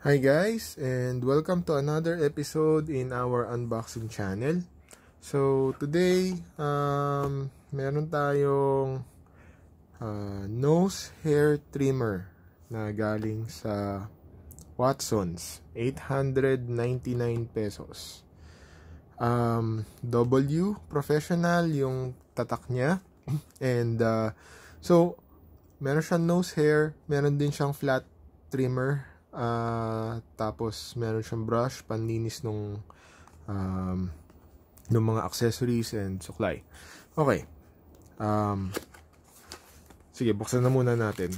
Hi guys, and welcome to another episode in our unboxing channel. So today, meron tayong nose hair trimmer na galing sa Watsons, 899 pesos. W professional yung tatak niya, and so meron siyang nose hair, meron din siyang flat trimmer. Tapos meron siyang brush panlinis nung mga accessories and suklay. Okay. Sige, buksan na muna natin.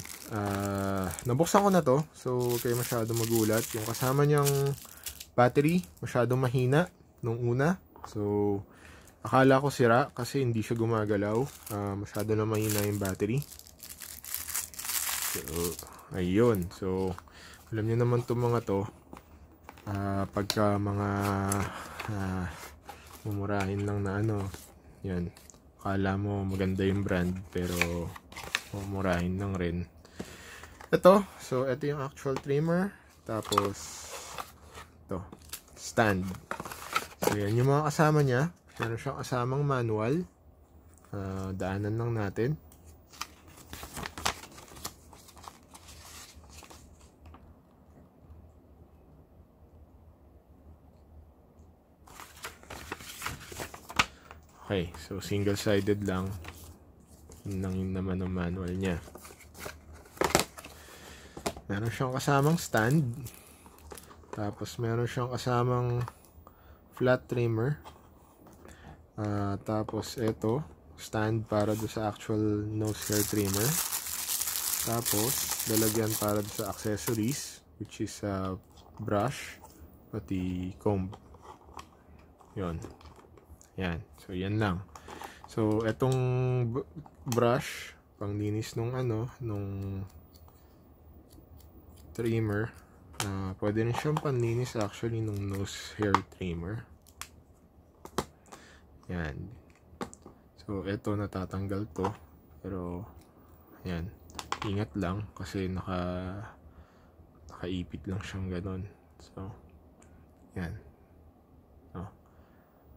Nabuksan ko na to, so kayo masyadong magulat. Yung kasama niyang battery, masyadong mahina nung una. So akala ko sira kasi hindi siya gumagalaw. Masyado na mahina yung battery. So ayun. So alam niyo naman itong mga to, pagka mga mumurahin lang na yan, akala mo maganda yung brand pero mumurahin lang rin. Ito, so ito yung actual trimmer, tapos ito, stand. So yan yung mga kasama niya. Meron siyang kasamang manual. Daanan lang natin. Okay, so single-sided lang. Yun lang yun naman ang manual niya. Meron siyang kasamang stand. Tapos meron siyang kasamang flat trimmer. Tapos ito, stand para do sa actual nose hair trimmer. Tapos lalagyan para do sa accessories, which is brush, pati comb. Yun. Yan. So, yan lang. So, etong brush, panglinis nung trimmer. Pwede rin siyang panlinis actually nung nose hair trimmer. Yan. So, eto natatanggal to. Pero, yan. Ingat lang kasi nakaipit lang siyang ganon. So, yan.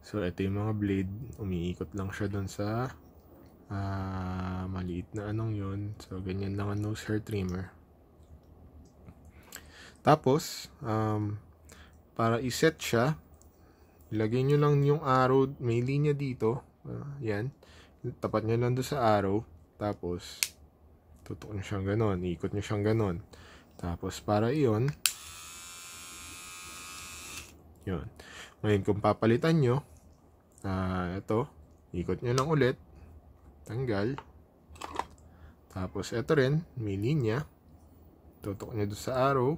So, ito yung mga blade. Umiikot lang siya doon sa maliit na yun. So, ganyan lang ang nose hair trimmer. Tapos, para iset siya, ilagay nyo lang yung arrow. May linya dito. Yan. Tapat nyo lang doon sa arrow. Tapos, tutok nyo siyang ganon. Iikot nyo siyang ganon. Tapos, para iyon, yun. Ngayon, kung papalitan nyo, ito, ikot nyo lang ulit, tanggal. Tapos ito rin, may linya, tutok nyo doon sa arrow.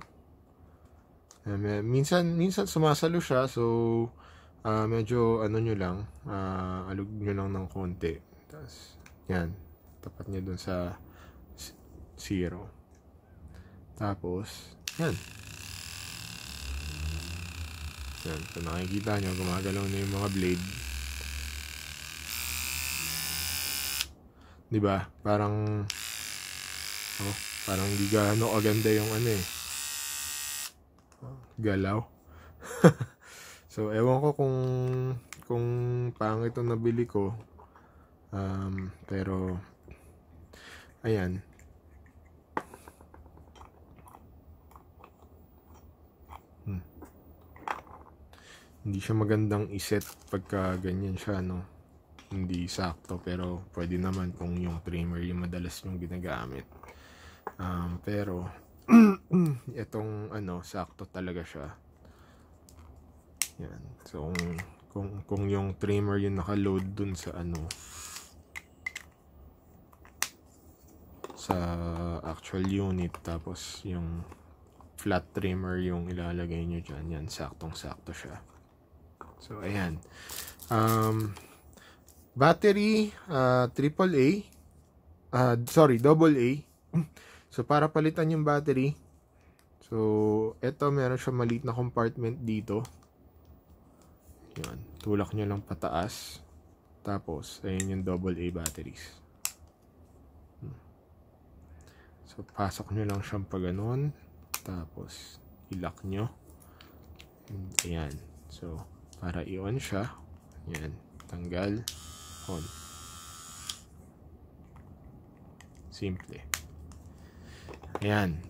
Minsan sumasalo siya, so medyo nyo lang, alug nyo lang ng konti. Tapos yan, tapat nyo doon sa 0. Tapos yan. Yan, so nakikita nyo, gumagalaw na yung mga blade. Diba? Parang di gaano aganda yung galaw. So, ewan ko kung pangit itong nabili ko. Pero, ayan. Hindi siya magandang iset pagka ganyan siya, hindi sakto, pero pwede naman kung yung trimmer yung madalas yung ginagamit. Pero itong sakto talaga siya. Yan. So kung yung trimmer yung naka-load dun sa sa actual unit, tapos yung flat trimmer yung ilalagay nyo dyan, yan, saktong-sakto siya. So ayan. Battery, AAA, AA. So, para palitan yung battery, so, eto, meron siya maliit na compartment dito. Yan, tulak nyo lang pataas. Tapos, ayun yung AA batteries. So, pasok nyo lang siyang pag ganun. Tapos, i-lock nyo. And, ayan. So, para i-on siya, ayan, tanggal, on. Simple. Ayan.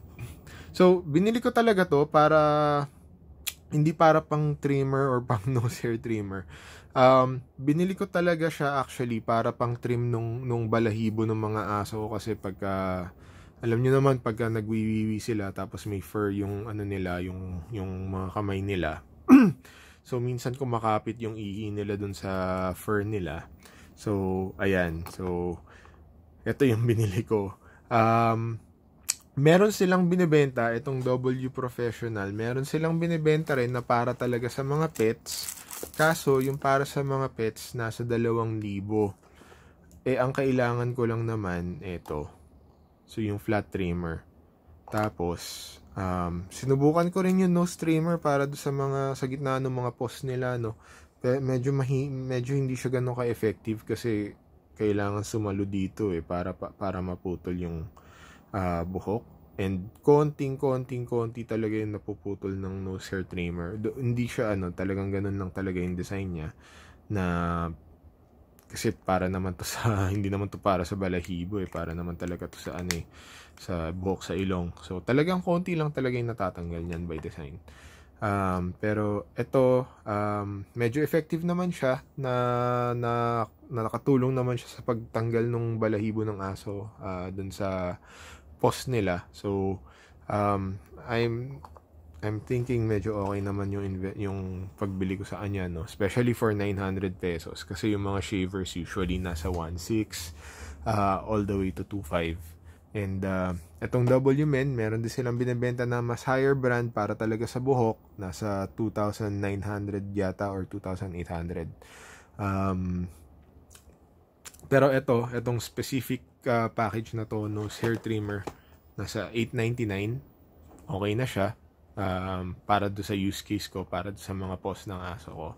So, binili ko talaga to para, hindi para pang trimmer or pang nose hair trimmer. Binili ko talaga siya actually para pang trim nung balahibo ng mga aso ko, kasi pagka, alam niyo naman, pagka nagwiwiwi sila tapos may fur yung ano nila, yung mga kamay nila. So minsan kumakapit yung ihi nila dun sa fur nila. So ayan, so ito yung binili ko. Meron silang binibenta itong W Professional. Meron silang binibenta rin na para talaga sa mga pets. Kaso yung para sa mga pets nasa 2,000. Ang kailangan ko lang naman ito. So yung flat trimmer. Tapos sinubukan ko rin yung nose trimmer para do sa mga sa gitna ng mga post nila, no. Medyo hindi siya ganoon ka-effective kasi kailangan sumalo dito para maputol yung buhok, and konti talaga yung napuputol ng nose hair trimmer. Hindi siya talagang ganun lang talaga yung design niya, na kasi para naman to sa hindi naman to para sa balahibo para naman talaga to sa sa buhok, sa ilong. So talagang konti lang talaga yung natatanggal niyan by design. Pero ito medyo effective naman siya na nakatulong naman siya sa pagtanggal ng balahibo ng aso dun sa post nila. So I'm thinking medyo okay naman yung pagbili ko sa kanya, no? Especially for 900 pesos, kasi yung mga shavers usually nasa 1.6 all the way to 2.5. And itong W-Men, meron din silang binibenta na mas higher brand para talaga sa buhok, nasa 2,900 yata or 2,800. Pero itong specific package na to, nose hair trimmer, nasa 899. Okay na siya para do sa use case ko, para do sa mga post ng aso ko.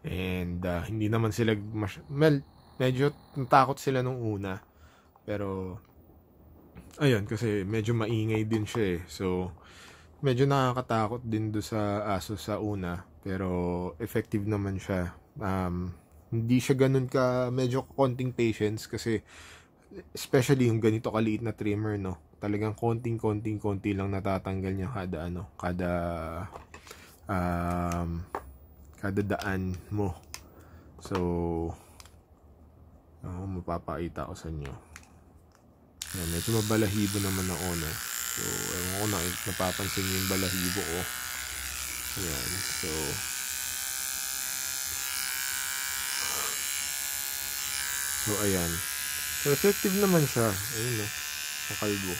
And hindi naman sila medyo natakot sila nung una, pero ayun, kasi medyo maingay din siya so medyo nakakatakot din do sa aso sa una, pero effective naman siya. Hindi siya ganun ka, medyo konting patience, kasi especially yung ganito kaliit na trimmer, no, talagang konti lang natatanggal niya kada daan mo. So mapapakita ko sa inyo. Ayan, medyo mabalahibo naman ako, no. So ewan ko na napapansin niyo yung balahibo ko. Ayan, so ayan. So effective naman siya. Ayun, no, ang kalbo.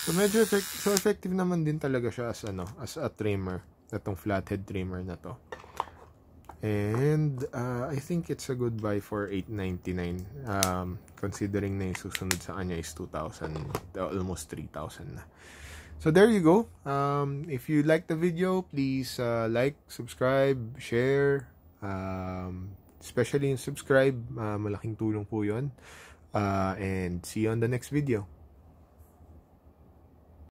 So medyo effective naman din talaga siya as a trimmer, itong flathead trimmer na to. And I think it's a good buy for 899, considering na yung susunod sa kanya is 2,000, almost 3,000 na. So there you go. If you like the video, please like, subscribe, share, especially yung subscribe, malaking tulong po yun. And see you on the next video.